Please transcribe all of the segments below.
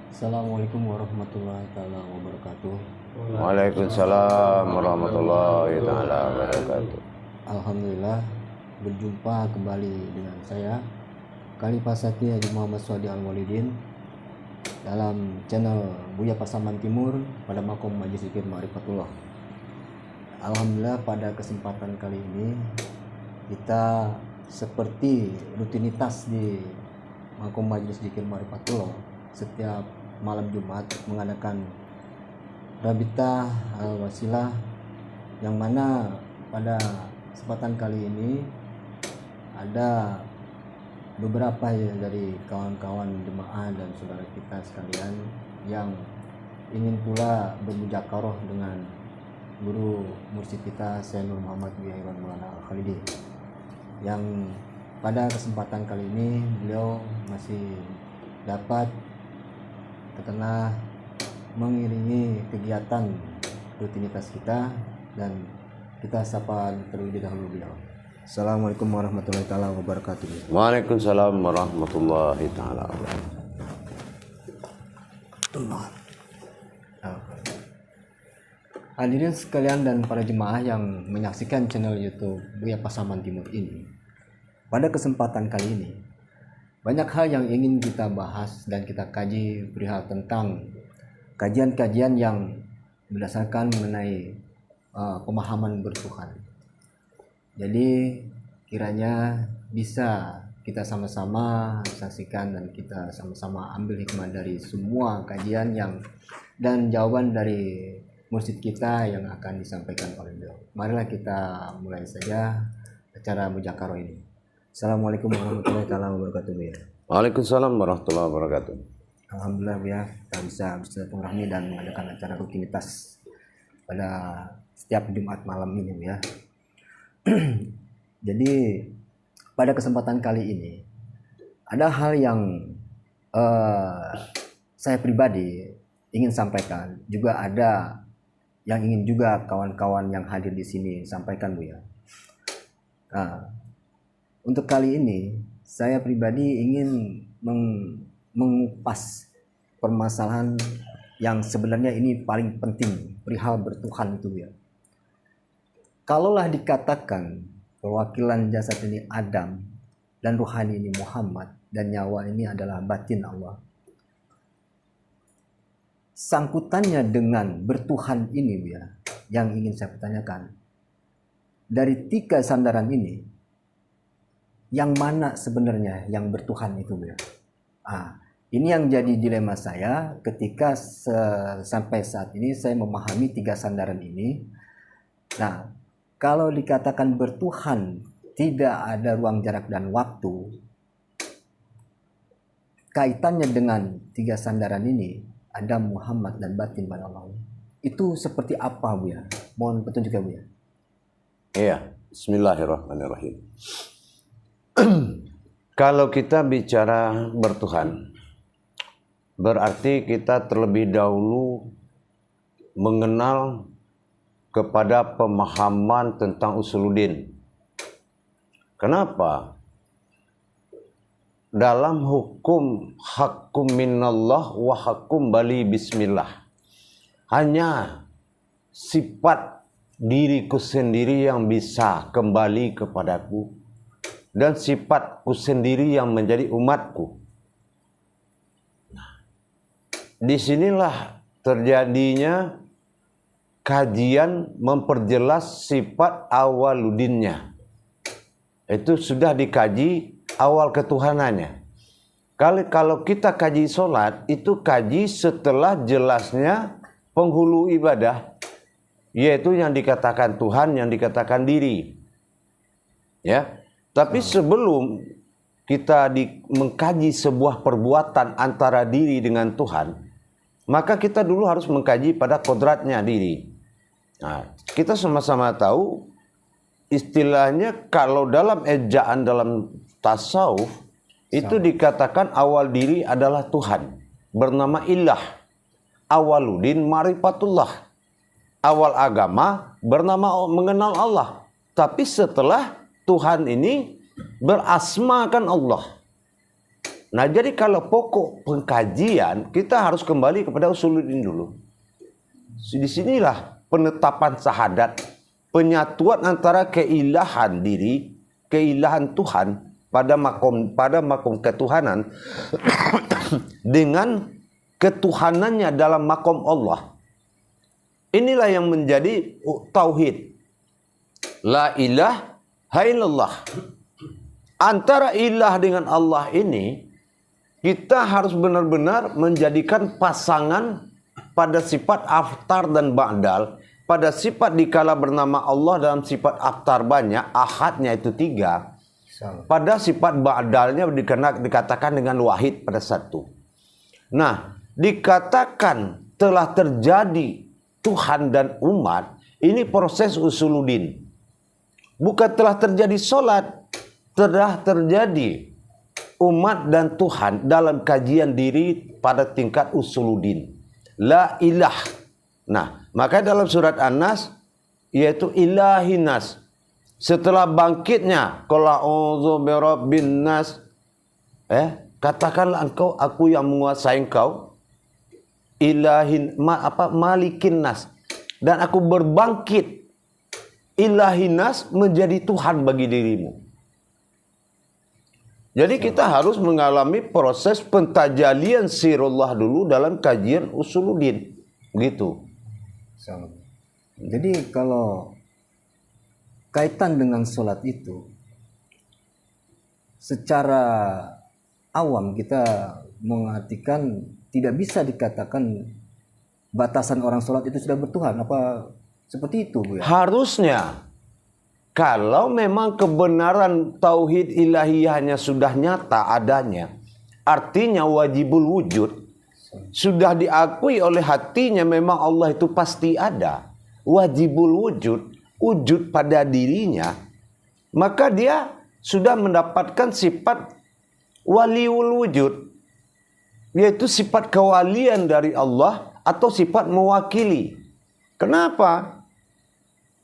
Assalamualaikum warahmatullahi taala wabarakatuh. Waalaikumsalam warahmatullahi taala wabarakatuh. Alhamdulillah berjumpa kembali dengan saya Khalifah Sakti Haji Muhammad Swadi Al-Walidin dalam channel Buya Pasaman Timur pada Makom Majelis Zikir Ma'rifatullah. Alhamdulillah pada kesempatan kali ini kita seperti rutinitas di Makom Majelis Zikir Ma'rifatullah setiap malam Jumat mengadakan Rabita Al-Wasilah, yang mana pada kesempatan kali ini ada beberapa dari kawan-kawan jemaah dan saudara kita sekalian yang ingin pula bermujakarah dengan guru mursyid kita Syekh Nur Muhammad Buya Irwan Maulana Al-Khalidi, yang pada kesempatan kali ini beliau masih dapat terkena mengiringi kegiatan rutinitas kita, dan kita sapa terlebih dahulu beliau. Assalamualaikum warahmatullahi taala wabarakatuh. Waalaikumsalam warahmatullahi taala wabarakatuh. Hadirin sekalian dan para jemaah yang menyaksikan channel YouTube Buya Pasaman Timur ini, pada kesempatan kali ini banyak hal yang ingin kita bahas dan kita kaji perihal tentang kajian-kajian yang berdasarkan mengenai pemahaman bertuhan. Jadi kiranya bisa kita sama-sama saksikan dan kita sama-sama ambil hikmah dari semua kajian yang dan jawaban dari mursyid kita yang akan disampaikan oleh beliau. Marilah kita mulai saja acara mujakarah ini. Assalamualaikum warahmatullahi wabarakatuh ya. Waalaikumsalam warahmatullahi wabarakatuh. Alhamdulillah ya, kita bisa bersilaturahmi dan mengadakan acara rutinitas pada setiap Jumat malam ini ya. Jadi pada kesempatan kali ini ada hal yang saya pribadi ingin sampaikan, juga ada yang ingin juga kawan-kawan yang hadir di sini sampaikan Bu ya. Nah, untuk kali ini saya pribadi ingin mengupas permasalahan yang sebenarnya ini paling penting, perihal bertuhan itu ya. Kalaulah dikatakan perwakilan jasad ini Adam dan ruhani ini Muhammad dan nyawa ini adalah batin Allah, sangkutannya dengan bertuhan ini ya, yang ingin saya pertanyakan, dari tiga sandaran ini yang mana sebenarnya yang bertuhan itu ya? Ini yang jadi dilema saya ketika sampai saat ini saya memahami tiga sandaran ini. Nah, kalau dikatakan bertuhan tidak ada ruang jarak dan waktu, kaitannya dengan tiga sandaran ini Adam, Muhammad dan batin pada Allah, itu seperti apa Bu ya? Mohon petunjuk ya Bu ya. Iya, bismillahirrahmanirrahim. Kalau kita bicara bertuhan, berarti kita terlebih dahulu mengenal kepada pemahaman tentang usuluddin. Kenapa? Dalam hukum hakum minallah wa hakum bali bismillah, hanya sifat diriku sendiri yang bisa kembali kepadaku dan sifatku sendiri yang menjadi umatku. Nah, disinilah terjadinya kajian memperjelas sifat awaludinnya. Itu sudah dikaji awal ketuhanannya. Kalau kita kaji sholat, itu kaji setelah jelasnya penghulu ibadah, yaitu yang dikatakan Tuhan, yang dikatakan diri. Ya. Tapi sebelum kita mengkaji sebuah perbuatan antara diri dengan Tuhan, maka kita dulu harus mengkaji pada kodratnya diri. Nah, kita sama-sama tahu istilahnya kalau dalam ejaan dalam tasawuf itu dikatakan awal diri adalah Tuhan, bernama Ilah. Awaludin ma'rifatullah. Awal agama bernama mengenal Allah. Tapi setelah Tuhan ini berasmakan Allah. Nah, jadi kalau pokok pengkajian kita harus kembali kepada usuluddin dulu. Di sinilah penetapan syahadat, penyatuan antara keilahan diri, keilahan Tuhan pada makom ketuhanan dengan ketuhanannya dalam makom Allah. Inilah yang menjadi tauhid. La ilaha illallah. Antara ilah dengan Allah ini kita harus benar-benar menjadikan pasangan pada sifat aftar dan ba'dal. Pada sifat dikala bernama Allah dalam sifat aftar banyak, ahadnya itu 3. Pada sifat ba'dalnya dikatakan dengan wahid pada 1. Nah, dikatakan telah terjadi Tuhan dan umat, ini proses usuluddin. Bukan telah terjadi solat, telah terjadi umat dan Tuhan dalam kajian diri pada tingkat usuluddin. La ilah. Nah, maka dalam surat An-Nas yaitu ilahinas. Setelah bangkitnya qul a'udzu birabbin nas, katakanlah engkau aku yang menguasai engkau, malikin nas, dan aku berbangkit ilahinas menjadi Tuhan bagi dirimu. Jadi kita harus mengalami proses pentajalian sirullah dulu dalam kajian usuluddin. Gitu. Jadi kalau kaitan dengan sholat itu, secara awam kita mengartikan tidak bisa dikatakan batasan orang sholat itu sudah bertuhan. Apa seperti itu, Bu? Ya? Harusnya. Kalau memang kebenaran tauhid ilahiyahnya sudah nyata adanya, artinya wajibul wujud, sudah diakui oleh hatinya memang Allah itu pasti ada. Wajibul wujud, wujud pada dirinya, maka dia sudah mendapatkan sifat waliul wujud, yaitu sifat kewalian dari Allah atau sifat mewakili. Kenapa?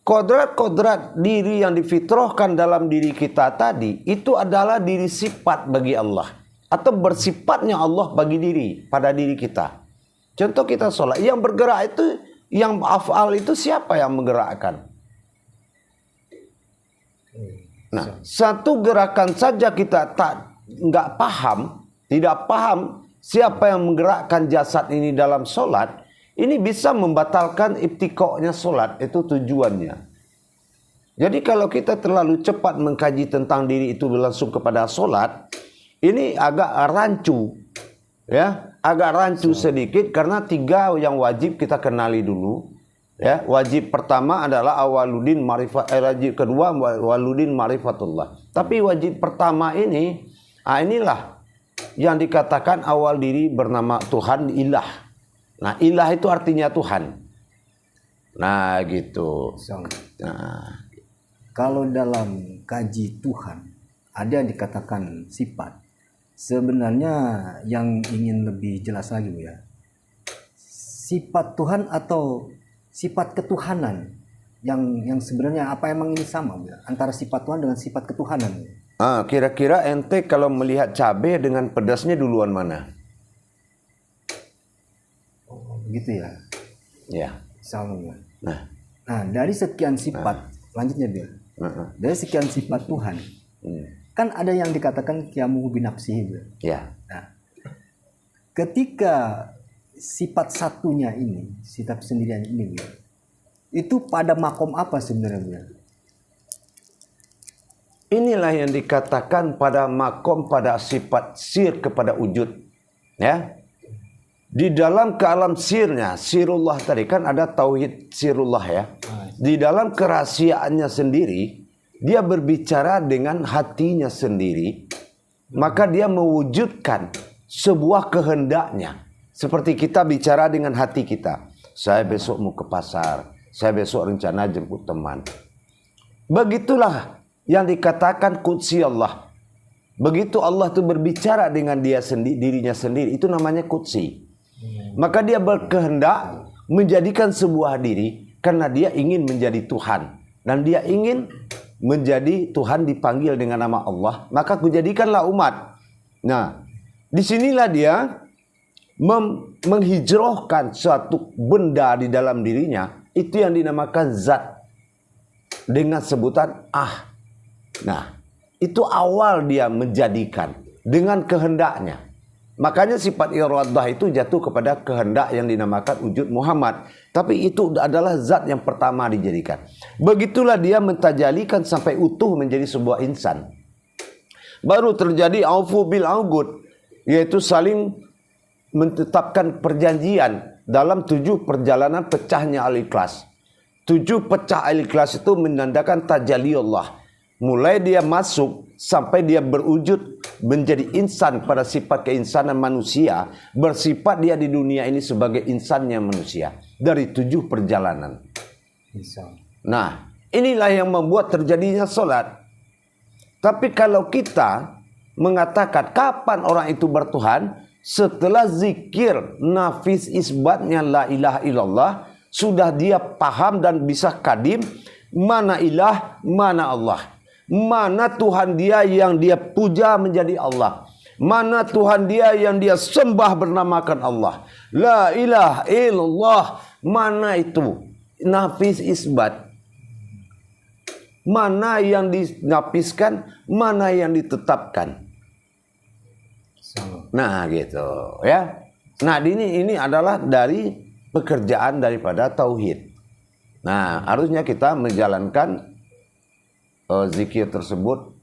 Kodrat-kodrat diri yang difitrahkan dalam diri kita tadi itu adalah diri sifat bagi Allah atau bersifatnya Allah bagi diri pada diri kita. Contoh kita sholat, yang bergerak itu, yang af'al itu siapa yang menggerakkan? Nah, satu gerakan saja kita nggak paham, tidak paham siapa yang menggerakkan jasad ini dalam sholat, ini bisa membatalkan ibtiqo'nya sholat, itu tujuannya. Jadi kalau kita terlalu cepat mengkaji tentang diri itu langsung kepada sholat, ini agak rancu, ya, agak rancu sedikit karena 3 yang wajib kita kenali dulu. Ya, wajib pertama adalah awaludin marifat, wajib kedua waludin marifatullah. Tapi wajib pertama ini, inilah yang dikatakan awal diri bernama Tuhan ilah. Nah, ilah itu artinya Tuhan. Nah, gitu. Nah, kalau dalam kaji Tuhan ada yang dikatakan sifat, sebenarnya yang ingin lebih jelas lagi, Bu, ya, sifat Tuhan atau sifat ketuhanan yang sebenarnya apa emang ini sama, Bu, ya? Antara sifat Tuhan dengan sifat ketuhanan? Kira-kira ente kalau melihat cabai dengan pedasnya duluan mana? Oh, begitu ya. Ya. Sama, Bu. Nah, dari sekian sifat, lanjutnya, Bu. Dari sekian sifat Tuhan, kan ada yang dikatakan qiyamuhu binafsihi, Bu. ya. Nah, ketika sifat satunya ini, sifat sendirian ini, Bu, itu pada makom apa sebenarnya, Bu? Inilah yang dikatakan pada makom, pada sifat sir kepada wujud. Ya. Di dalam ke alam sirnya, sirullah tadi kan ada tauhid sirullah, ya. Di dalam kerahasiaannya sendiri, dia berbicara dengan hatinya sendiri, maka dia mewujudkan sebuah kehendaknya. Seperti kita bicara dengan hati kita. Saya besok mau ke pasar, saya besok rencana jemput teman. Begitulah yang dikatakan qudsi Allah. Begitu Allah itu berbicara dengan dia sendiri, dirinya sendiri, itu namanya qudsi. Maka dia berkehendak menjadikan sebuah diri karena dia ingin menjadi Tuhan. Dan dia ingin menjadi Tuhan dipanggil dengan nama Allah. Maka kujadikanlah umat. Nah, disinilah dia menghijrahkan suatu benda di dalam dirinya, itu yang dinamakan zat dengan sebutan ah. Nah, itu awal dia menjadikan dengan kehendaknya. Makanya sifat iradah itu jatuh kepada kehendak yang dinamakan wujud Muhammad. Tapi itu adalah zat yang pertama dijadikan. Begitulah dia mentajalikan sampai utuh menjadi sebuah insan. Baru terjadi aufu bil augud, yaitu saling menetapkan perjanjian dalam 7 perjalanan pecahnya al-ikhlas. 7 pecah al-ikhlas itu menandakan tajalli Allah. Mulai dia masuk sampai dia berwujud menjadi insan pada sifat keinsanan manusia, bersifat dia di dunia ini sebagai insannya manusia dari 7 perjalanan. Nah, inilah yang membuat terjadinya solat. Tapi kalau kita mengatakan kapan orang itu bertuhan, setelah zikir nafis isbatnya la ilaha illallah, sudah dia paham dan bisa kadim mana ilah, mana Allah. Mana Tuhan dia yang dia puja menjadi Allah, mana Tuhan dia yang dia sembah bernamakan Allah. La ilaha illallah, mana itu nafis isbat, mana yang dinapiskan, mana yang ditetapkan. Nah gitu ya. Nah ini adalah dari pekerjaan daripada tauhid. Nah harusnya kita menjalankan zikir tersebut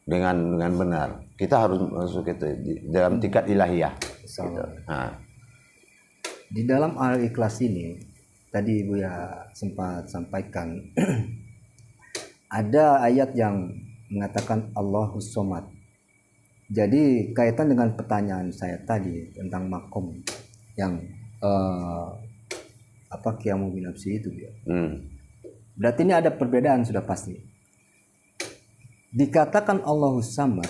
dengan benar. Kita harus masuk itu dalam tingkat ilahiyah. Gitu. Nah. Di dalam al-ikhlas ini tadi Buya sempat sampaikan ada ayat yang mengatakan Allahus Somad. Jadi kaitan dengan pertanyaan saya tadi tentang makom yang qiyamu binafsi itu ya. Berarti ini ada perbedaan sudah pasti. Dikatakan Allahus Samad,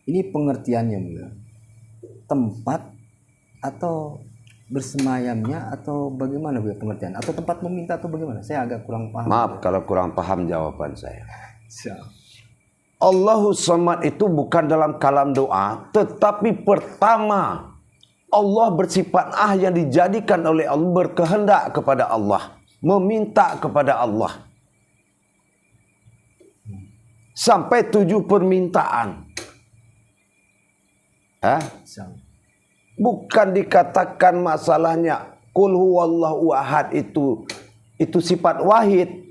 ini pengertiannya Buya, tempat atau bersemayamnya atau bagaimana Buya pengertian? Atau tempat meminta atau bagaimana? Saya agak kurang paham. Maaf kalau kurang paham jawaban saya. Allahus Samad itu bukan dalam kalam doa, tetapi pertama Allah bersifat yang dijadikan oleh Allah, berkehendak kepada Allah, meminta kepada Allah. Sampai 7 permintaan. Bukan dikatakan masalahnya qul huwallahu ahad itu sifat wahid.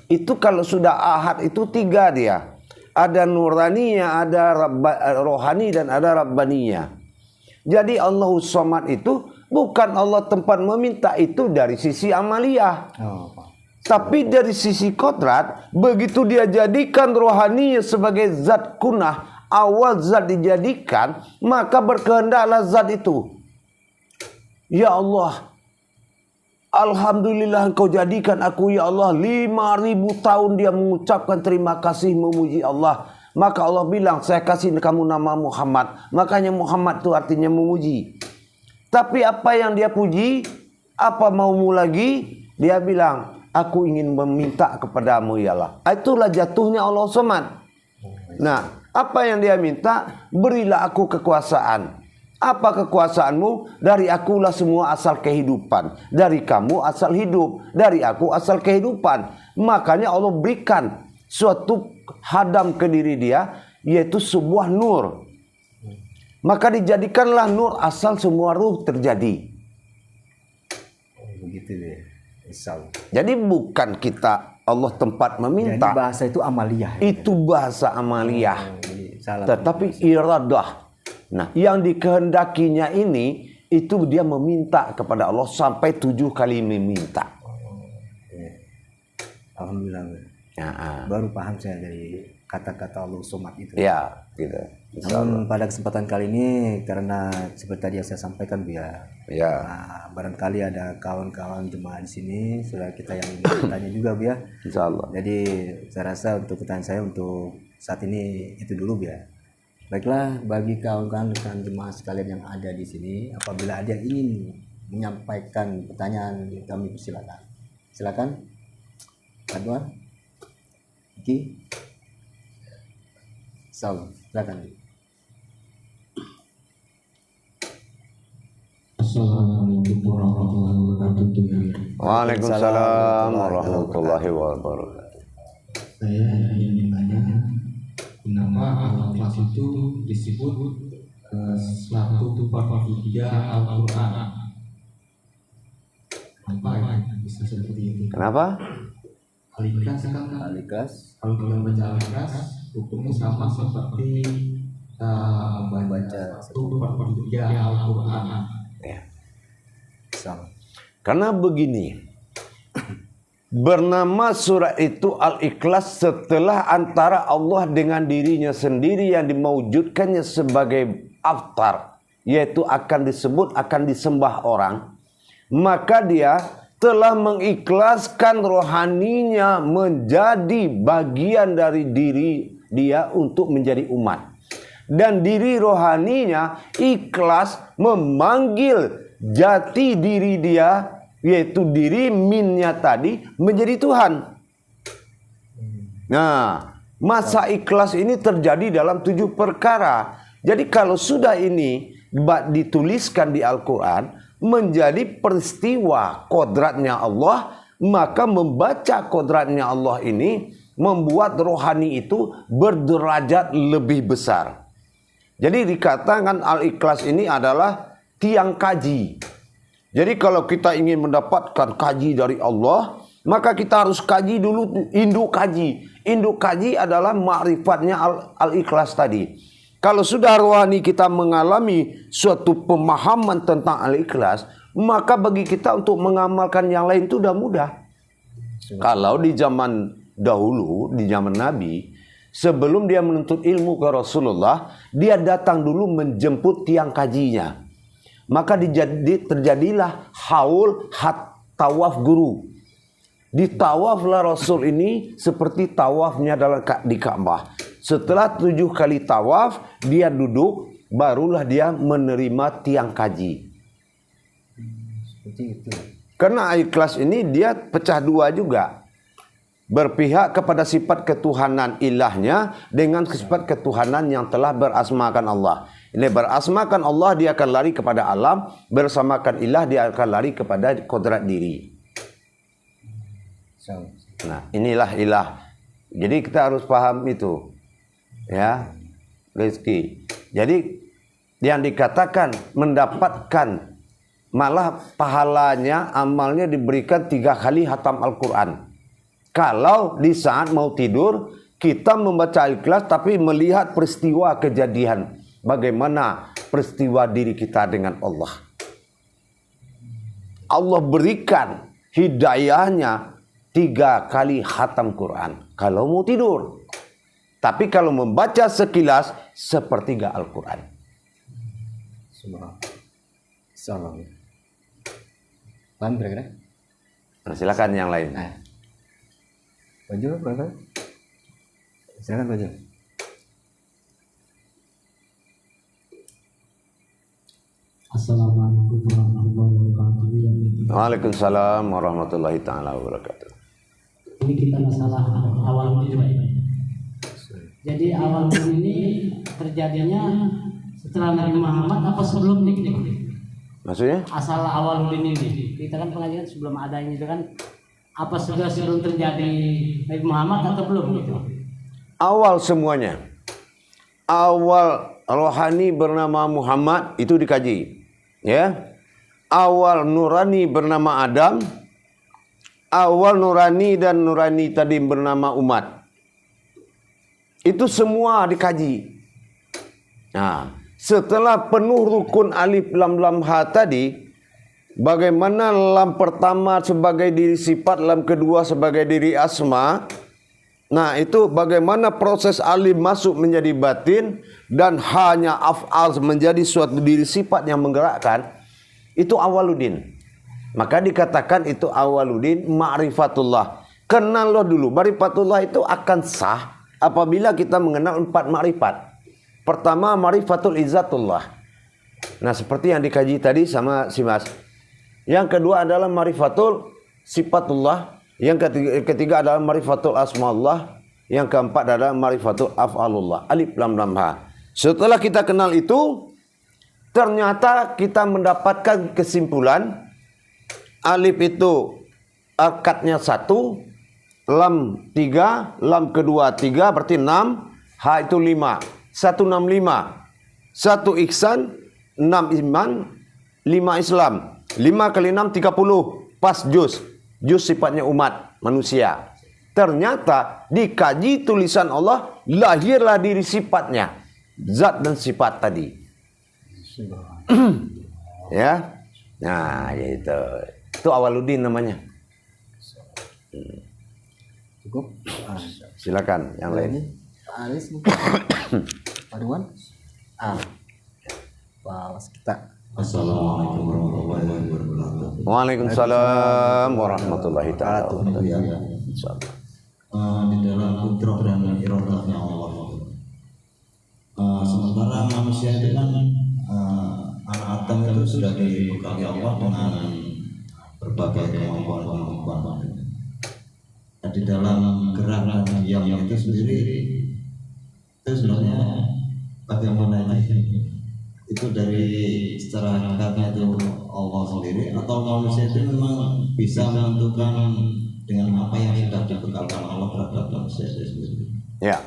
Itu kalau sudah ahad itu 3 dia. Ada nuraniyah, ada rohani dan ada rabbaniyah. Jadi Allahus Somad itu bukan Allah tempat meminta, itu dari sisi amaliyah. Tapi dari sisi kodrat, begitu dia jadikan rohaninya sebagai zat kunah, awal zat dijadikan, maka berkehendaklah zat itu. Ya Allah, alhamdulillah engkau jadikan aku ya Allah 5.000 tahun dia mengucapkan terima kasih memuji Allah. Maka Allah bilang saya kasih kamu nama Muhammad. Makanya Muhammad itu artinya memuji. Tapi apa yang dia puji? Apa maumu lagi? Dia bilang aku ingin meminta kepadamu ya Allah. Itulah jatuhnya Allah Somad. Nah apa yang dia minta? Berilah aku kekuasaan. Apa kekuasaanmu? Dari akulah semua asal kehidupan. Dari kamu asal hidup. Dari aku asal kehidupan. Makanya Allah berikan suatu hadam ke diri dia, yaitu sebuah nur. Maka dijadikanlah nur asal semua ruh terjadi. Begitu ya. Jadi bukan kita Allah tempat meminta. Jadi bahasa itu amaliyah. Itu bahasa amaliyah. Tetapi iradah. Nah, yang dikehendakinya ini itu dia meminta kepada Allah sampai 7 kali meminta. Alhamdulillah. Baru paham saya dari kata-kata Allah Somad itu. Ya, gitu. Namun pada kesempatan kali ini karena seperti tadi yang saya sampaikan ya. Nah, barangkali ada kawan-kawan jemaah di sini, saudara kita yang bertanya juga Bu ya. Insyaallah. Jadi saya rasa untuk pertanyaan saya untuk saat ini itu dulu Bu ya. Baiklah, bagi kawan-kawan rekan jemaah sekalian yang ada di sini, apabila ada yang ingin menyampaikan pertanyaan, kami persilakan. Silakan. Adwan. Iki. Silakan. Assalamualaikum warahmatullahi wabarakatuh. Waalaikumsalam warahmatullahi wabarakatuh. Saya ingin bertanya, kenapa al-ikhlas itu disebut suatu pertiga Al-Quran? Kenapa bisa seperti itu? Kenapa? Al-ikhlas kan Al-Ikhlas kalau kita baca al-ikhlas hukumnya sama seperti membaca satu pertiga Al-Quran. Ya. sama. Karena begini, bernama surah itu Al-Ikhlas setelah antara Allah dengan dirinya sendiri yang dimaujudkannya sebagai aftar, yaitu akan disebut, akan disembah orang, maka dia telah mengikhlaskan rohaninya menjadi bagian dari diri dia untuk menjadi umat. Dan diri rohaninya ikhlas memanggil jati diri dia, yaitu diri minnya tadi, menjadi Tuhan. Nah, masa ikhlas ini terjadi dalam 7 perkara. Jadi kalau sudah ini dituliskan di Al-Quran menjadi peristiwa kodratnya Allah, maka membaca kodratnya Allah ini membuat rohani itu berderajat lebih besar. Jadi dikatakan Al-Ikhlas ini adalah tiang kaji. Jadi kalau kita ingin mendapatkan kaji dari Allah, maka kita harus kaji dulu induk kaji. Induk kaji adalah ma'rifatnya Al-Ikhlas tadi. Kalau sudah rohani kita mengalami suatu pemahaman tentang Al-Ikhlas, maka bagi kita untuk mengamalkan yang lain itu sudah mudah. Kalau di zaman dahulu, di zaman Nabi, sebelum dia menuntut ilmu ke Rasulullah, dia datang dulu menjemput tiang kajinya. Maka terjadilah haul tawaf guru. Ditawaflah Rasul ini seperti tawafnya di Ka'bah. Setelah 7 kali tawaf, dia duduk, barulah dia menerima tiang kaji. Seperti itu. Karena Al-Ikhlas ini dia pecah dua juga. Berpihak kepada sifat ketuhanan ilahnya dengan sifat ketuhanan yang telah berasmakan Allah. Ini berasmakan Allah, dia akan lari kepada alam. Bersamakan ilah, dia akan lari kepada kodrat diri. Nah, inilah ilah. Jadi kita harus paham itu. Ya, rezeki. Jadi yang dikatakan mendapatkan, malah pahalanya, amalnya diberikan 3 kali hatam Al-Quran. Kalau di saat mau tidur, kita membaca Al-Ikhlas tapi melihat peristiwa kejadian. Bagaimana peristiwa diri kita dengan Allah. Allah berikan hidayahnya 3 kali khatam Quran kalau mau tidur. Tapi kalau membaca sekilas, sepertiga Al-Quran. Salam. Paham kira-kira? Nah, silakan yang lain. Baju berapa? Silakan baju. Assalamualaikum warahmatullahi wabarakatuh. Waalaikumsalam warahmatullahi taala wabarakatuh. Ini kita masalah awal mula. Jadi awal mula ini terjadinya setelah Nabi Muhammad apa sebelum ini? Maksudnya? Asal awal mula ini. Kita kan pengajian sebelum ada ini kan, apa sudah sebelum terjadi Nabi Muhammad atau belum gitu? Awal semuanya. Awal rohani bernama Muhammad itu dikaji. Ya. Awal nurani bernama Adam. Awal nurani dan nurani tadi bernama umat. Itu semua dikaji. Nah, setelah penuh rukun alif lam lam ha tadi, bagaimana lam pertama sebagai diri sifat, lam kedua sebagai diri asma. Nah, itu bagaimana proses alif masuk menjadi batin dan hanya af'al menjadi suatu diri sifat yang menggerakkan. Itu awaluddin. Maka dikatakan itu awaluddin ma'rifatullah. Kenallah dulu. Ma'rifatullah itu akan sah apabila kita mengenal 4 ma'rifat. Pertama, ma'rifatul izzatullah. Nah, seperti yang dikaji tadi sama si Mas. Yang kedua adalah ma'rifatul sifatullah. Yang ketiga adalah ma'rifatul asma'ullah. Yang keempat adalah ma'rifatul af'alullah. Alif lam lam ha. Setelah kita kenal itu, ternyata kita mendapatkan kesimpulan alif itu akadnya 1, lam 3, lam kedua 3 berarti 6, ha itu 5. 165. 1 ihsan, 6 iman, 5 Islam. 5 kali 6 30. Pas juz. Juz sifatnya umat manusia. Ternyata dikaji tulisan Allah, lahirlah diri sifatnya. Zat dan sifat tadi. Ya. Nah, itu. Itu Awaluddin namanya. Cukup. Silakan yang lain. Alis nih. Paduan. Pas kita. Assalamualaikum warahmatullahi wabarakatuh. Waalaikumsalam warahmatullahi taala wabarakatuh. Insyaallah. Di dalam kudrah dan iradahnya Allah. Sementara manusia itu kan anak Adam itu sudah dibekali Allah dengan berbagai kemampuan. Di dalam gerak dan diam itu sendiri itu sebenarnya bagaimana ini? Itu dari secara hakikatnya itu Allah sendiri atau manusia itu memang bisa menentukan dengan apa yang sudah dibekalkan Allah terhadap manusia itu sendiri. Ya.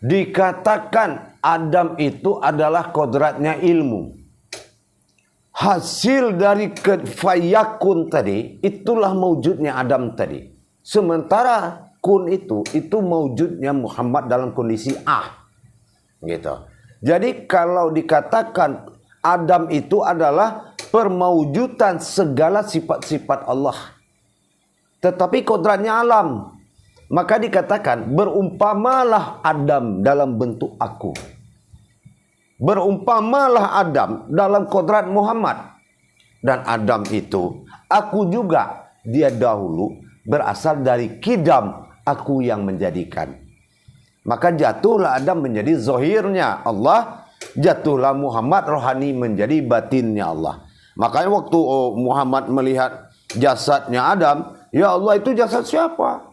Dikatakan Adam itu adalah kodratnya ilmu. Hasil dari fayakun tadi, itulah mewujudnya Adam tadi. Sementara kun itu mewujudnya Muhammad dalam kondisi gitu. Jadi kalau dikatakan Adam itu adalah permewujudan segala sifat-sifat Allah. Tetapi kodratnya alam. Maka dikatakan berumpamalah Adam dalam bentuk aku. Berumpamalah Adam dalam kodrat Muhammad. Dan Adam itu, aku juga, dia dahulu berasal dari kidam, aku yang menjadikan. Maka jatuhlah Adam menjadi zahirnya Allah, jatuhlah Muhammad rohani menjadi batinnya Allah. Makanya waktu Muhammad melihat jasadnya Adam, ya Allah itu jasad siapa?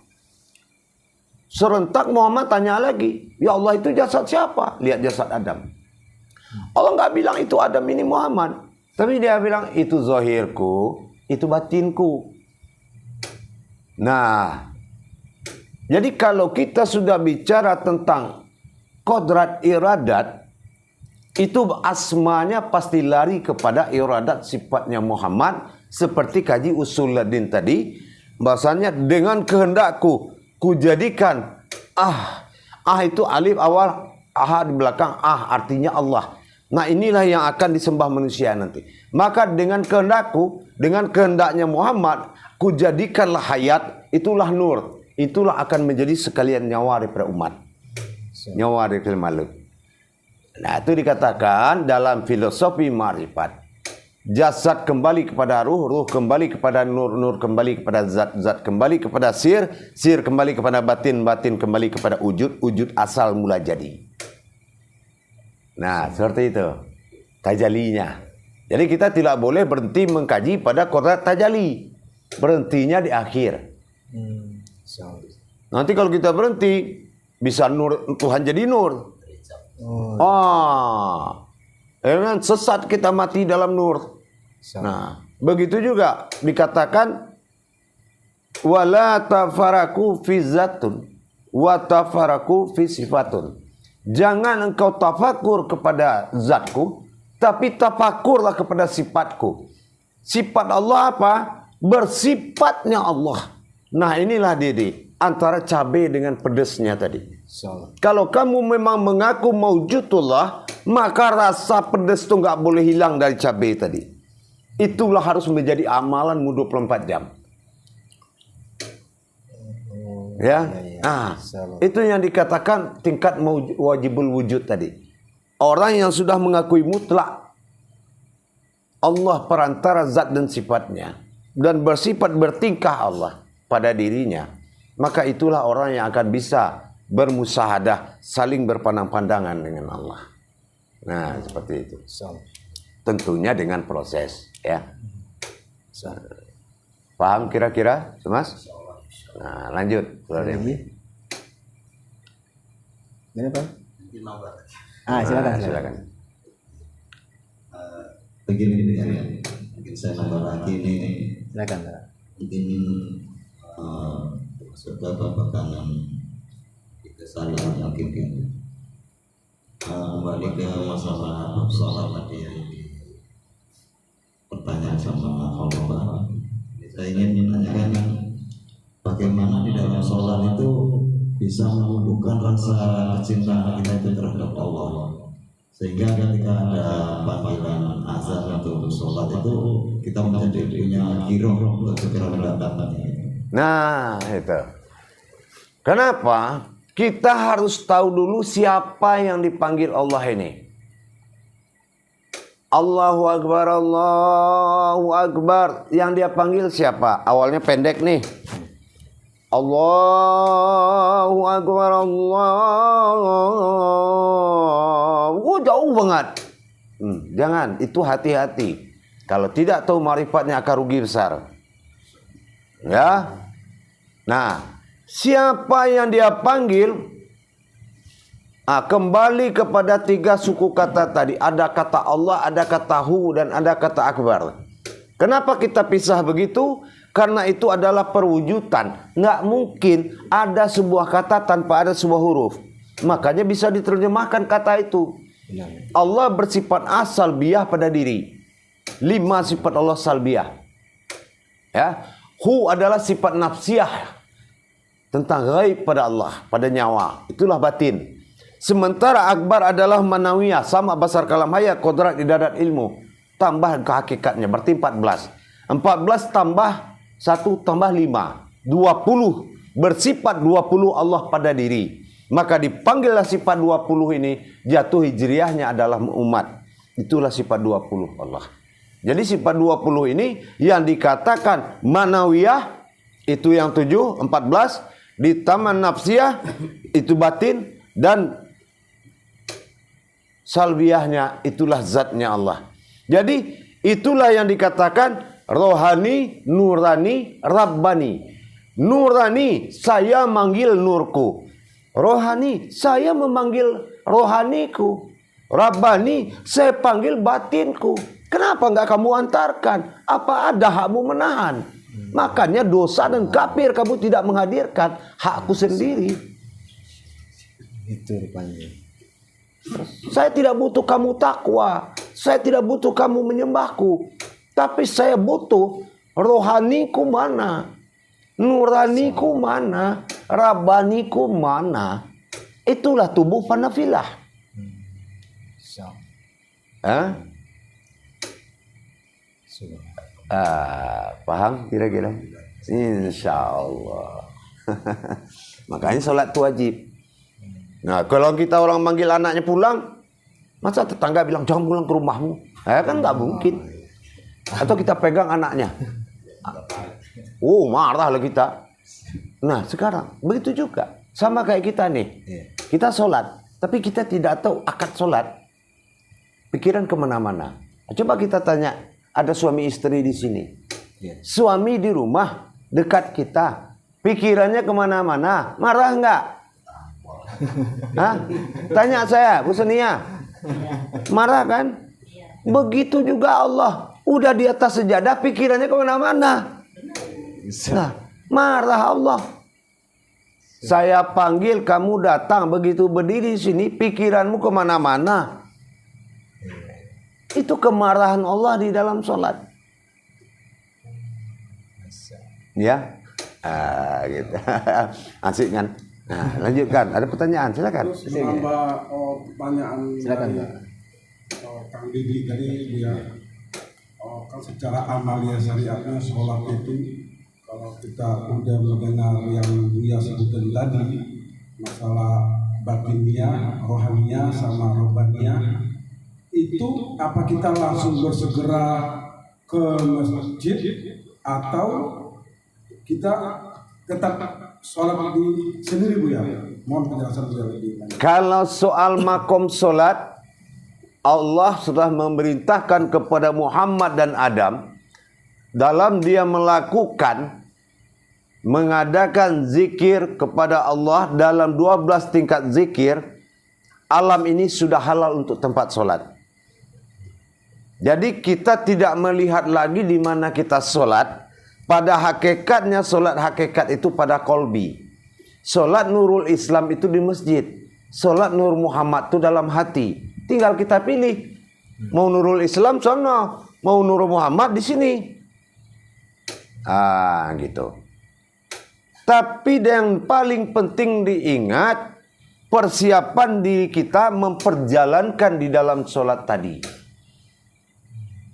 Serentak Muhammad tanya lagi, ya Allah itu jasad siapa? Lihat jasad Adam. Allah nggak bilang itu Adam ini Muhammad, tapi dia bilang itu zahirku, itu batinku. Nah, jadi kalau kita sudah bicara tentang kodrat iradat, itu asmanya pasti lari kepada iradat sifatnya Muhammad. Seperti kaji usuluddin tadi, bahasanya dengan kehendakku, ku jadikan itu alif awal, di belakang artinya Allah. Nah inilah yang akan disembah manusia nanti. Maka dengan kehendakku, dengan kehendaknya Muhammad, ku jadikanlah hayat, itulah nur. Itulah akan menjadi sekalian nyawa daripada umat. Nyawa daripada makhluk. Nah itu dikatakan dalam filosofi ma'rifat. Jasad kembali kepada ruh, ruh kembali kepada nur, nur kembali kepada zat, zat kembali kepada sir, sir kembali kepada batin, batin kembali kepada wujud, wujud asal mula jadi. Nah seperti itu tajalinya. Jadi kita tidak boleh berhenti mengkaji pada kodrat tajali. Berhentinya di akhir. Nanti kalau kita berhenti, bisa nur Tuhan jadi nur. Dengan sesat kita mati dalam nur. Nah, begitu juga dikatakan wala tafaraku fi zatun wa tafaraku fi sifatun. Jangan engkau tafakur kepada zatku, tapi tafakurlah kepada sifatku. Sifat Allah apa? Bersifatnya Allah. Nah inilah Dede, antara cabai dengan pedesnya tadi. Kalau kamu memang mengaku maujudullah, maka rasa pedes itu nggak boleh hilang dari cabai tadi. Itulah harus menjadi amalanmu 24 jam. Ya, itu yang dikatakan tingkat wajibul wujud tadi. Orang yang sudah mengakui mutlak Allah perantara zat dan sifatnya, dan bersifat bertingkah Allah pada dirinya, maka itulah orang yang akan bisa bermusahadah, saling berpandang-pandangan dengan Allah. Nah, seperti itu. Tentunya dengan proses, ya. Paham kira-kira, Mas? Nah, lanjut. Gimana, Pak? Silakan. Silakan. begini ya, mungkin saya nambah lagi ini, Silakan Pak. mungkin sudah bapak kanan kita salah mungkin kembali ke masalah sholat tadi yang pertanyaan sama Allah. Saya ingin menanyakan bagaimana di dalam sholat itu bisa menumbuhkan rasa kecintaan kita itu terhadap Allah, sehingga ketika ada panggilan azan atau sholat itu kita menjadi punya giroh untuk segera mendapatkannya. Nah, itu. Kenapa? Kita harus tahu dulu siapa yang dipanggil Allah ini. Allahu Akbar, Allahu Akbar. Yang dia panggil siapa? Awalnya pendek nih. Allahu Akbar, Allah. Jauh banget. Jangan, itu hati-hati. Kalau tidak tahu marifatnya akan rugi besar. Ya. Nah, siapa yang dia panggil? Kembali kepada 3 suku kata tadi. Ada kata Allah, ada kata Hu, dan ada kata Akbar. Kenapa kita pisah begitu? Karena itu adalah perwujudan. Nggak mungkin ada sebuah kata tanpa ada sebuah huruf. Makanya bisa diterjemahkan kata itu. Allah bersifat as-salbiyah pada diri. 5 sifat Allah salbiyah. Ya. Hu adalah sifat nafsiyah. Tentang ghaib pada Allah, pada nyawa. Itulah batin. Sementara Akbar adalah manawiyah, sama basar kalam hayat, kodrat idadat ilmu. Tambah ke hakikatnya, berarti 14. 14 tambah 1 tambah 5. 20. Bersifat 20 Allah pada diri. Maka dipanggillah sifat 20 ini, jatuh hijriahnya adalah umat. Itulah sifat 20 Allah. Jadi sifat 20 ini yang dikatakan manawiyah, itu yang 7, 14. Di taman nafsiyah, itu batin. Dan salbiyahnya itulah zatnya Allah. Jadi itulah yang dikatakan rohani, nurani, rabbani. Nurani, saya manggil nurku. Rohani, saya memanggil rohaniku. Rabbani, saya panggil batinku. Kenapa enggak kamu antarkan? Apa ada hakmu menahan? Makanya dosa dan kafir kamu tidak menghadirkan hakku sendiri. Itu rupanya. Saya tidak butuh kamu takwa. Saya tidak butuh kamu menyembahku. Tapi saya butuh rohaniku mana? Nuraniku mana? Rabbaniku mana? Itulah tubuh panafilah. Paham kira-kira? Insya Allah. Makanya sholat itu wajib. Nah, kalau kita orang manggil anaknya pulang, masa tetangga bilang jangan pulang ke rumahmu? Kan nggak mungkin. Atau kita pegang anaknya, marah lah kita. Nah sekarang begitu juga, sama kayak kita nih. Kita sholat, tapi kita tidak tahu akad sholat. Pikiran kemana-mana. Coba kita tanya, ada suami istri di sini. Suami di rumah dekat kita, pikirannya kemana-mana, marah nggak? Hah? Tanya saya, Bu Senia. Marah kan? Begitu juga Allah. Udah di atas sejadah, pikirannya kemana-mana. Nah, marah Allah. Saya panggil, kamu datang. Begitu berdiri di sini, pikiranmu kemana-mana. Itu kemarahan Allah di dalam sholat. Ya, gitu. Asik kan? Nah, lanjutkan. Ada pertanyaan, silakan. Terus menambah pertanyaan Silakan, dari Kang Didi tadi, dia kan secara amalia syariatnya sholat itu, kalau kita udah mendengar yang Buya sebutkan tadi, masalah batinnya, rohaninya, sama robbaninya, itu apa kita langsung bersegera ke masjid atau kita tetap sholat di sendiri, Bu ya? Mohon penjelasan Bu ya lebih lanjut. Kalau soal makom sholat, Allah sudah memerintahkan kepada Muhammad dan Adam dalam dia mengadakan zikir kepada Allah dalam 12 tingkat zikir. Alam ini sudah halal untuk tempat sholat. Jadi kita tidak melihat lagi di mana kita sholat. Pada hakikatnya sholat hakikat itu pada kolbi. Sholat Nurul Islam itu di masjid. Sholat Nur Muhammad itu dalam hati. Tinggal kita pilih. Mau Nurul Islam sono, mau Nur Muhammad di sini. Gitu. Tapi yang paling penting diingat, persiapan diri kita memperjalankan di dalam sholat tadi.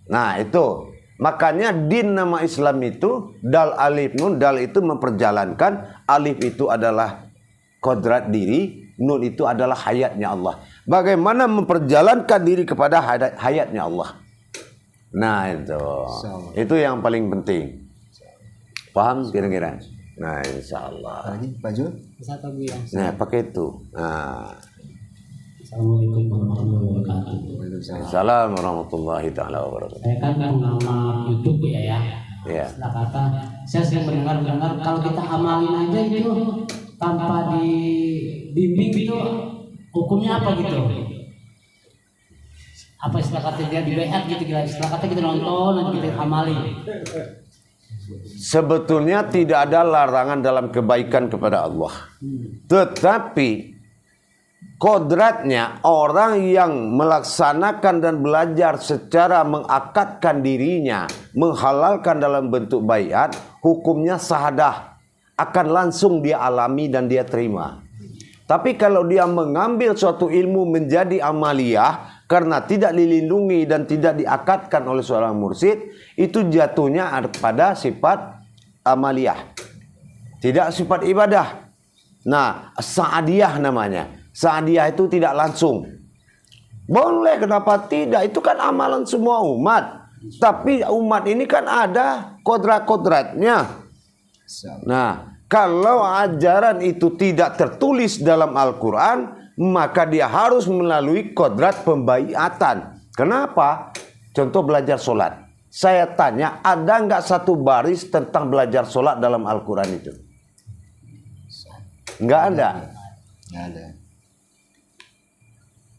Nah itu, makanya din nama Islam itu dal alif nun. Dal itu memperjalankan, alif itu adalah kodrat diri, nun itu adalah hayatnya Allah. Bagaimana memperjalankan diri kepada hayatnya Allah. Nah itu yang paling penting. Paham kira-kira? Nah insya Allah. Lagi Pak Jul? Bisa tahu ya. Nah pakai itu. Nah. Assalamualaikum warahmatullahi wabarakatuh. Assalamualaikum warahmatullahi taala wabarakatuh. Saya kan pengamat YouTube ya. Ya. Setelah kata saya sering mendengar kalau kita amalin aja itu tanpa dibimbing itu hukumnya apa gitu? Apa istilah kata dia di bayat gitu, istilah kata kita nonton nanti kita amalin. Sebetulnya tidak ada larangan dalam kebaikan kepada Allah. Tetapi kodratnya orang yang melaksanakan dan belajar secara mengakadkan dirinya, menghalalkan dalam bentuk baiat, hukumnya sahadah, akan langsung dia alami dan dia terima. Tapi kalau dia mengambil suatu ilmu menjadi amaliyah karena tidak dilindungi dan tidak diakadkan oleh seorang mursyid, itu jatuhnya pada sifat amaliyah, tidak sifat ibadah. Nah, sa'adiyah namanya. Sa'adiyah itu tidak langsung. Boleh, kenapa tidak? Itu kan amalan semua umat. Tapi umat ini kan ada kodrat-kodratnya. Nah, kalau ajaran itu tidak tertulis dalam Al-Quran, maka dia harus melalui kodrat pembaiatan. Kenapa? Contoh belajar sholat. Saya tanya, ada nggak satu baris tentang belajar sholat dalam Al-Quran itu? Nggak ada. Nggak ada.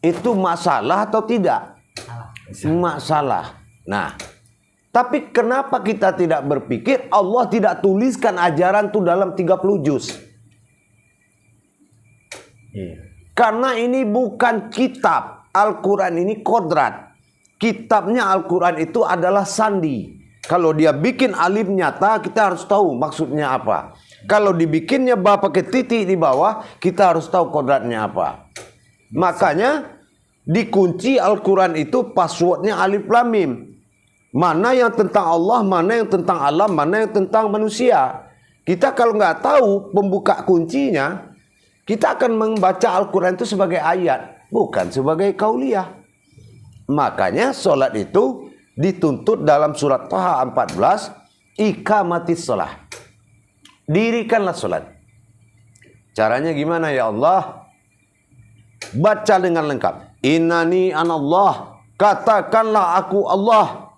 Itu masalah atau tidak? Masalah. Nah, tapi kenapa kita tidak berpikir Allah tidak tuliskan ajaran itu dalam 30 juz? Karena ini bukan kitab. Al-Quran ini kodrat. Kitabnya Al-Quran itu adalah sandi. Kalau dia bikin alif nyata, kita harus tahu maksudnya apa. Kalau dibikinnya pakai titik di bawah, kita harus tahu kodratnya apa. Makanya dikunci Al-Quran itu passwordnya alif lam mim. Mana yang tentang Allah, mana yang tentang alam, mana yang tentang manusia. Kita kalau nggak tahu pembuka kuncinya, kita akan membaca Al-Quran itu sebagai ayat, bukan sebagai kauliyah. Makanya sholat itu dituntut dalam surat Taha 14, ikamatis sholat. Dirikanlah sholat. Caranya gimana ya Allah? Baca dengan lengkap. Innani anallah. Katakanlah aku Allah.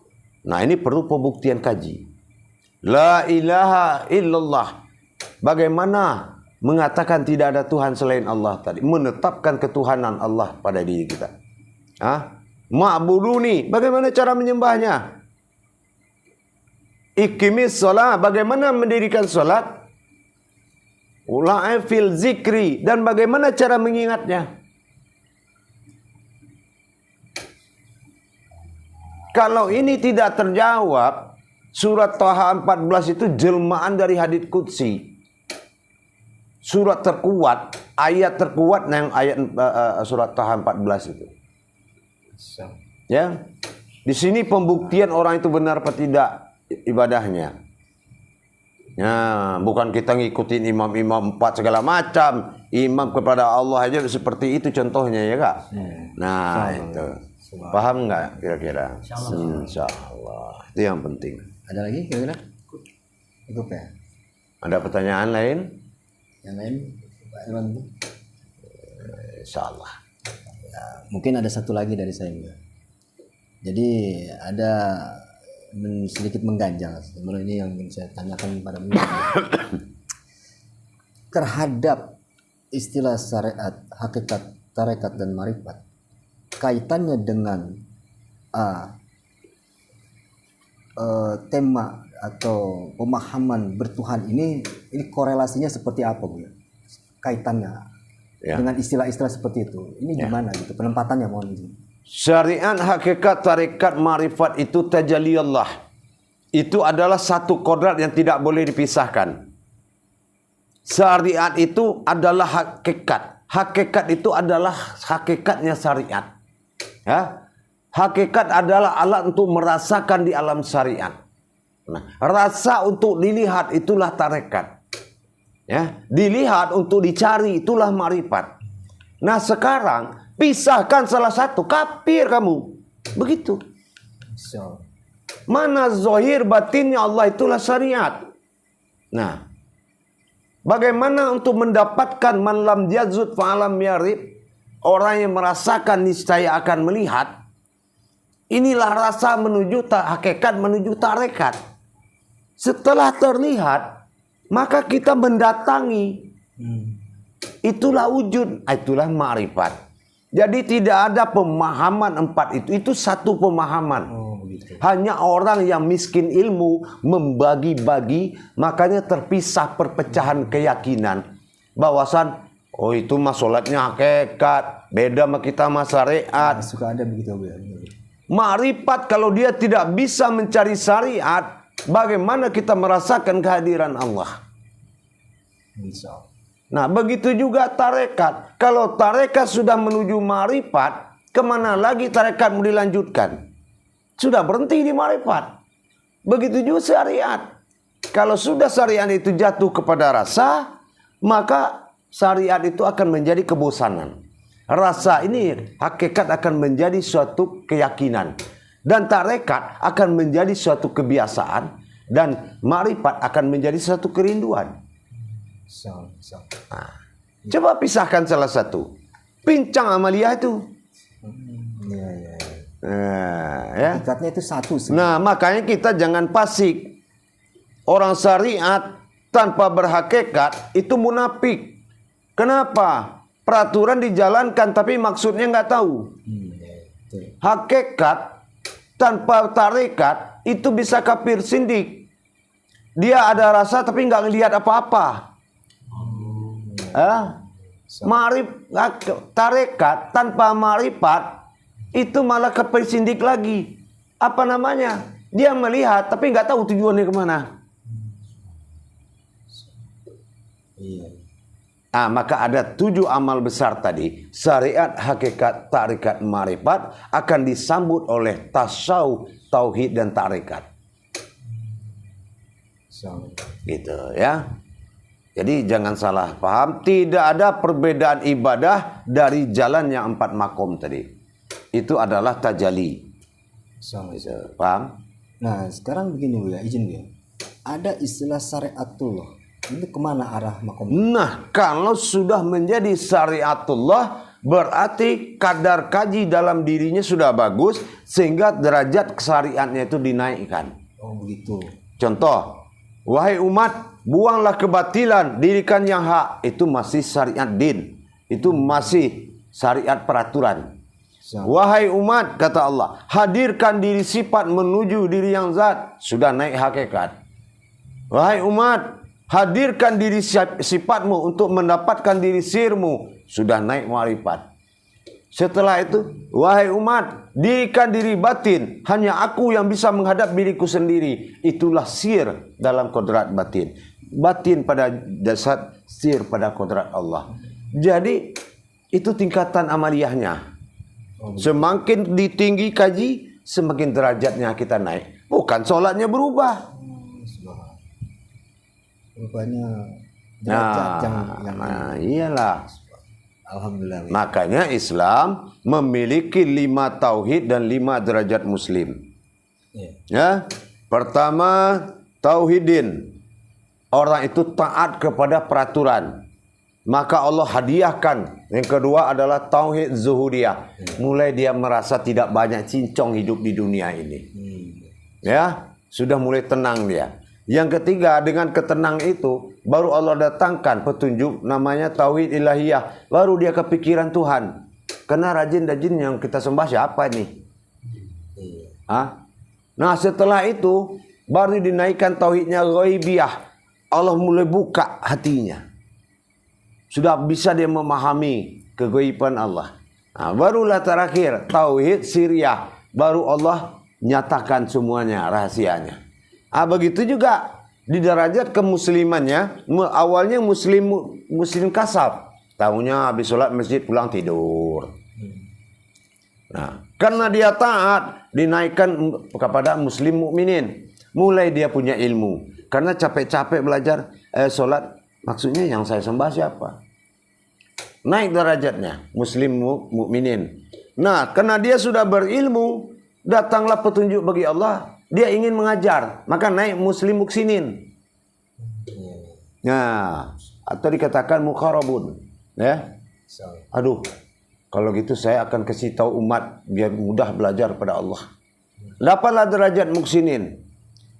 Nah ini perlu pembuktian kaji. La ilaha illallah. Bagaimana mengatakan tidak ada Tuhan selain Allah tadi? Menetapkan ketuhanan Allah pada diri kita. Ma'buduni, bagaimana cara menyembahnya? Iqimis sholat, bagaimana mendirikan sholat? Ula'i fil zikri, dan bagaimana cara mengingatnya? Kalau ini tidak terjawab, surat Taha 14 itu jelmaan dari hadits qudsi. Surat terkuat, ayat terkuat yang ayat surat Taha 14 itu. Ya, di sini pembuktian orang itu benar atau tidak ibadahnya. Ya, bukan kita ngikutin imam-imam 4 segala macam. Imam kepada Allah aja seperti itu contohnya ya kak. Nah itu, paham nggak kira-kira? Insya Allah, itu yang penting. Ada lagi kira-kira? Cukup ya? Ada pertanyaan lain? Yang lain Pak Irwan? Insya Allah. Mungkin ada satu lagi dari saya juga. Jadi ada sedikit mengganjal sebenarnya ini yang ingin saya tanyakan pada terhadap istilah syariat, hakikat, tarekat dan marifat. Kaitannya dengan tema atau pemahaman bertuhan ini korelasinya seperti apa, Bu? Kaitannya dengan istilah-istilah seperti itu. Ini gimana gitu penempatannya, mohon izin. Syariat, hakikat, tarekat, marifat itu tajalli Allah. Itu adalah satu kodrat yang tidak boleh dipisahkan. Syariat itu adalah hakikat. Hakikat itu adalah hakikatnya syariat. Ya. Hakikat adalah alat untuk merasakan di alam syariat. Nah, rasa untuk dilihat itulah tarekat. Ya, dilihat untuk dicari itulah marifat. Nah, sekarang pisahkan salah satu, kafir kamu. Begitu. So. Mana zahir batinnya Allah itulah syariat. Nah, bagaimana untuk mendapatkan man lam yazud fa'alam yarib? Orang yang merasakan niscaya akan melihat. Inilah rasa menuju hakikat, menuju tarekat. Setelah terlihat, maka kita mendatangi. Itulah wujud, itulah ma'rifat. Jadi tidak ada pemahaman empat itu. Itu satu pemahaman. Hanya orang yang miskin ilmu membagi-bagi, makanya terpisah perpecahan keyakinan. Bahwasan, oh itu mah sholatnya hakikat, beda sama kita mah syariat. Suka ada begitu, Bu. Ma'rifat kalau dia tidak bisa mencari syariat, bagaimana kita merasakan kehadiran Allah? Nah, begitu juga tarekat. Kalau tarekat sudah menuju ma'rifat, kemana lagi tarekat mau dilanjutkan? Sudah berhenti di ma'rifat. Begitu juga syariat. Kalau sudah syariat itu jatuh kepada rasa, maka syariat itu akan menjadi kebosanan. Rasa ini hakikat akan menjadi suatu keyakinan. Dan tarekat akan menjadi suatu kebiasaan. Dan ma'rifat akan menjadi suatu kerinduan. Nah, coba pisahkan salah satu. Pincang amaliyah itu. Ya. Hakikatnya itu satu sih. Nah, makanya kita jangan fasik. Orang syariat tanpa berhakikat itu munafik. Kenapa? Peraturan dijalankan tapi maksudnya nggak tahu. Hakikat tanpa tarekat itu bisa kafir sindik. Dia ada rasa tapi nggak ngelihat apa-apa. Tarekat tanpa marifat itu malah kafir sindik lagi. Apa namanya? Dia melihat tapi nggak tahu tujuannya kemana. Maka ada 7 amal besar tadi. Syariat, hakikat, tarekat, marifat akan disambut oleh tasawuf, tauhid dan tarekat. Gitu ya. Jadi jangan salah paham. Tidak ada perbedaan ibadah dari jalan yang 4 makom tadi. Itu adalah tajalli. Paham? Nah, sekarang begini, Bu, ya, izin, ya. Ada istilah syariatullah. Itu kemana arah makom? Nah, kalau sudah menjadi syariatullah, berarti kadar kaji dalam dirinya sudah bagus, sehingga derajat kesyariatnya itu dinaikkan. Oh, begitu. Contoh, wahai umat, buanglah kebatilan, dirikan yang hak. Itu masih syariat din. Itu masih syariat peraturan. Wahai umat, kata Allah, hadirkan diri sifat menuju diri yang zat. Sudah naik hakikat. Wahai umat, hadirkan diri sifatmu untuk mendapatkan diri sirmu. Sudah naik ma'rifat. Setelah itu, wahai umat, dirikan diri batin. Hanya aku yang bisa menghadap diriku sendiri. Itulah sir dalam kodrat batin. Batin pada jasad, sir pada kodrat Allah. Jadi, itu tingkatan amaliyahnya. Semakin ditinggi kaji, semakin derajatnya kita naik. Bukan sholatnya berubah. Rupanya derajat yang iyalah. Alhamdulillah. Makanya Islam memiliki 5 tauhid dan 5 derajat muslim. Ya. Pertama, tauhidin. Orang itu taat kepada peraturan. Maka Allah hadiahkan. Yang kedua adalah tauhid zuhudiyah. Mulai dia merasa tidak banyak cincong hidup di dunia ini. Ya, sudah mulai tenang dia. Yang ketiga, dengan ketenang itu baru Allah datangkan petunjuk namanya tauhid ilahiyah. Baru dia kepikiran Tuhan. Karena rajin-rajin yang kita sembah siapa nih? Nah setelah itu baru dinaikkan tauhidnya ghaibiyah. Allah mulai buka hatinya. Sudah bisa dia memahami kegaiban Allah. Nah, barulah terakhir tauhid siriyah. Baru Allah nyatakan semuanya rahasianya. Begitu juga di derajat kemuslimannya. Awalnya muslim kasar. Tahunya habis sholat masjid pulang tidur. Nah, karena dia taat dinaikkan kepada muslim mukminin. Mulai dia punya ilmu. Karena capek-capek belajar sholat. Maksudnya yang saya sembah siapa? Naik derajatnya muslim mukminin. Nah, karena dia sudah berilmu, datanglah petunjuk bagi Allah. Dia ingin mengajar, maka naik muslim muksinin. Nah, atau dikatakan mukharabun, ya. Aduh, kalau gitu saya akan kasih tahu umat biar mudah belajar pada Allah. Dapatlah derajat muksinin.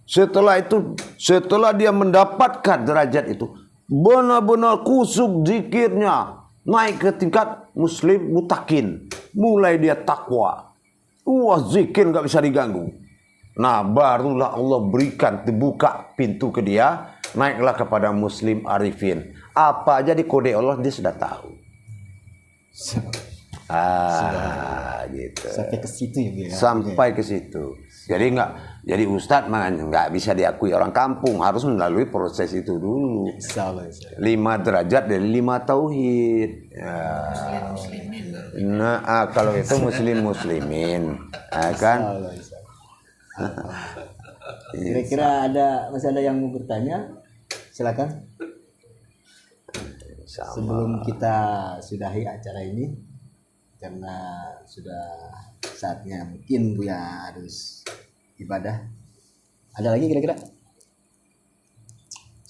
Setelah itu, setelah dia mendapatkan derajat itu, benar-benar kusuk zikirnya, naik ke tingkat muslim mutakin. Mulai dia takwa. Wah, zikir nggak bisa diganggu. Nah, barulah Allah berikan, terbuka pintu ke dia, naiklah kepada muslim arifin. Apa aja di kode Allah dia sudah tahu. Gitu. Sampai ke situ ya. Sampai ke situ. Jadi ustadz nggak bisa diakui orang kampung, harus melalui proses itu dulu. 5 derajat dari 5 tauhid. Ya. Nah, kalau itu muslimin, kan? Kira-kira masih ada yang mau bertanya? Silakan. Sebelum kita sudahi acara ini, karena sudah saatnya mungkin Buya harus ibadah. Ada lagi kira-kira?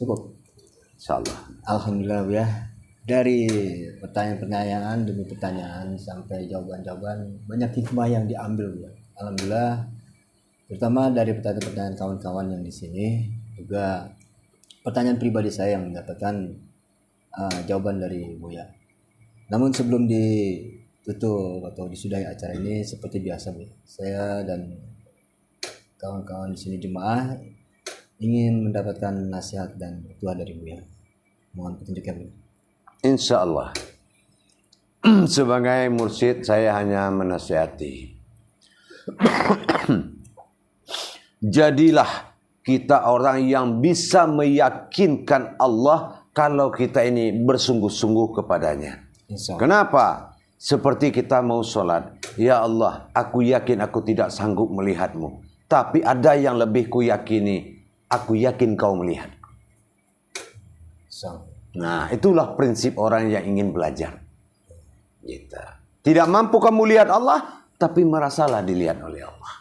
Cukup? Insyaallah. Alhamdulillah Buya. Dari pertanyaan-pertanyaan demi pertanyaan sampai jawaban-jawaban, banyak hikmah yang diambil Buya. Alhamdulillah. Terutama dari pertanyaan-pertanyaan kawan-kawan yang di sini, juga pertanyaan pribadi saya yang mendapatkan jawaban dari Buya. Namun sebelum ditutup atau disudahi acara ini, seperti biasa Bu, saya dan kawan-kawan di sini jemaah ingin mendapatkan nasihat dan doa dari Buya. Mohon petunjuknya Bu. Insyaallah. Sebagai mursyid saya hanya menasihati. Jadilah kita orang yang bisa meyakinkan Allah kalau kita ini bersungguh-sungguh kepadanya. Kenapa? Seperti kita mau sholat. Ya Allah, aku yakin aku tidak sanggup melihatmu. Tapi ada yang lebih ku yakini. Aku yakin kau melihat. Nah, itulah prinsip orang yang ingin belajar. Gitu. Tidak mampu kamu lihat Allah, tapi merasalah dilihat oleh Allah.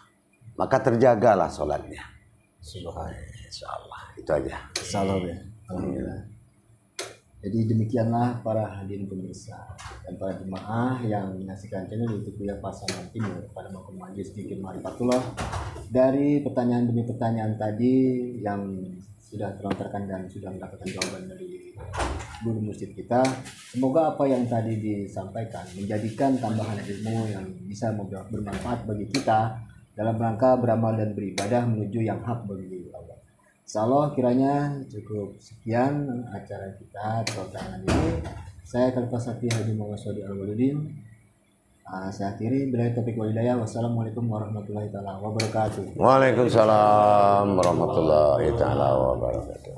Maka terjagalah sholatnya. Insyaallah. Itu aja. Insyaallah ya. Alhamdulillah. Jadi demikianlah para hadirin pemirsa dan para jemaah yang menyaksikan channel YouTube Buya Pasaman Timur pada Makom Majlis Zikir Ma'rifatullah. Dari pertanyaan demi pertanyaan tadi yang sudah terlontarkan dan sudah mendapatkan jawaban dari guru masjid kita. Semoga apa yang tadi disampaikan menjadikan tambahan ilmu yang bisa bermanfaat bagi kita dalam rangka beramal dan beribadah menuju yang hak bagi Allah. Insyaallah kiranya cukup sekian acara kita pertanyaan ini. Saya Khalifah Sakti Haji Muhammad Sodi Al-Walidin. Saya akhiri bila taufiq wal hidayah. Wassalamualaikum warahmatullahi taala wabarakatuh. Waalaikumsalam warahmatullahi taala wabarakatuh.